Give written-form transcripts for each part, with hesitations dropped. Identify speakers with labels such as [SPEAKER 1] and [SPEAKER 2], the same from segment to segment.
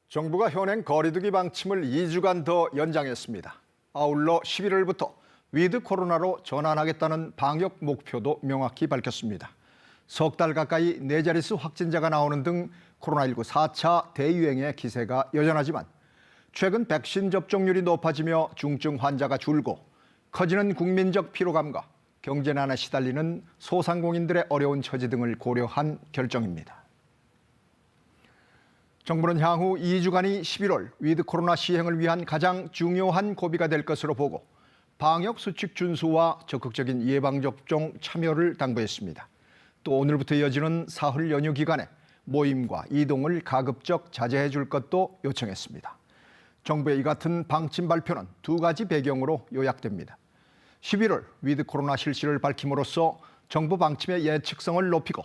[SPEAKER 1] 정부가 현행 거리두기 방침을 2주간 더 연장했습니다. 아울러 11월부터 위드 코로나로 전환하겠다는 방역 목표도 명확히 밝혔습니다. 석 달 가까이 네 자릿수 확진자가 나오는 등 코로나19 4차 대유행의 기세가 여전하지만 최근 백신 접종률이 높아지며 중증 환자가 줄고 커지는 국민적 피로감과 경제난에 시달리는 소상공인들의 어려운 처지 등을 고려한 결정입니다. 정부는 향후 2주간이 11월 위드 코로나 시행을 위한 가장 중요한 고비가 될 것으로 보고 방역 수칙 준수와 적극적인 예방접종 참여를 당부했습니다. 또 오늘부터 이어지는 사흘 연휴 기간에 모임과 이동을 가급적 자제해 줄 것도 요청했습니다. 정부의 이 같은 방침 발표는 두 가지 배경으로 요약됩니다. 11월 위드 코로나 실시를 밝힘으로써 정부 방침의 예측성을 높이고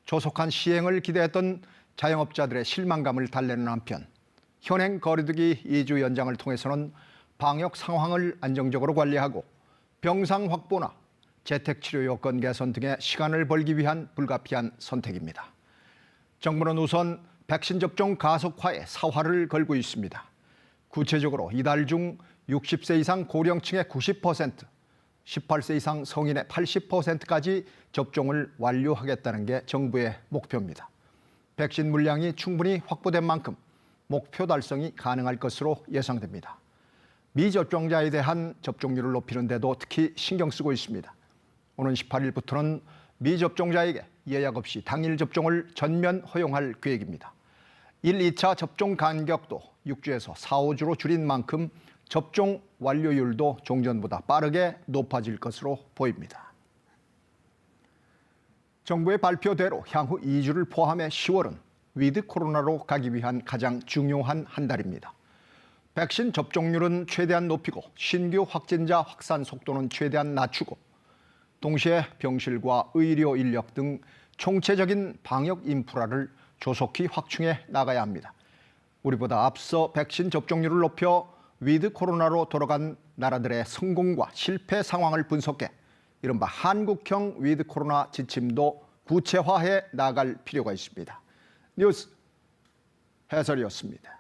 [SPEAKER 1] 조속한 시행을 기대했던 자영업자들의 실망감을 달래는 한편 현행 거리두기 2주 연장을 통해서는 방역 상황을 안정적으로 관리하고 병상 확보나 재택치료 여건 개선 등의 시간을 벌기 위한 불가피한 선택입니다. 정부는 우선 백신 접종 가속화에 사활을 걸고 있습니다. 구체적으로 이달 중 60세 이상 고령층의 90%, 18세 이상 성인의 80%까지 접종을 완료하겠다는 게 정부의 목표입니다. 백신 물량이 충분히 확보된 만큼 목표 달성이 가능할 것으로 예상됩니다. 미접종자에 대한 접종률을 높이는 데도 특히 신경 쓰고 있습니다. 오는 18일부터는 미접종자에게 예약 없이 당일 접종을 전면 허용할 계획입니다. 1, 2차 접종 간격도 6주에서 4, 5주로 줄인 만큼 접종 완료율도 종전보다 빠르게 높아질 것으로 보입니다. 정부의 발표대로 향후 2주를 포함해 10월은 위드 코로나로 가기 위한 가장 중요한 한 달입니다. 백신 접종률은 최대한 높이고 신규 확진자 확산 속도는 최대한 낮추고 동시에 병실과 의료 인력 등 총체적인 방역 인프라를 조속히 확충해 나가야 합니다. 우리보다 앞서 백신 접종률을 높여 위드 코로나로 돌아간 나라들의 성공과 실패 상황을 분석해 이른바 한국형 위드 코로나 지침도 구체화해 나갈 필요가 있습니다. 뉴스 해설이었습니다.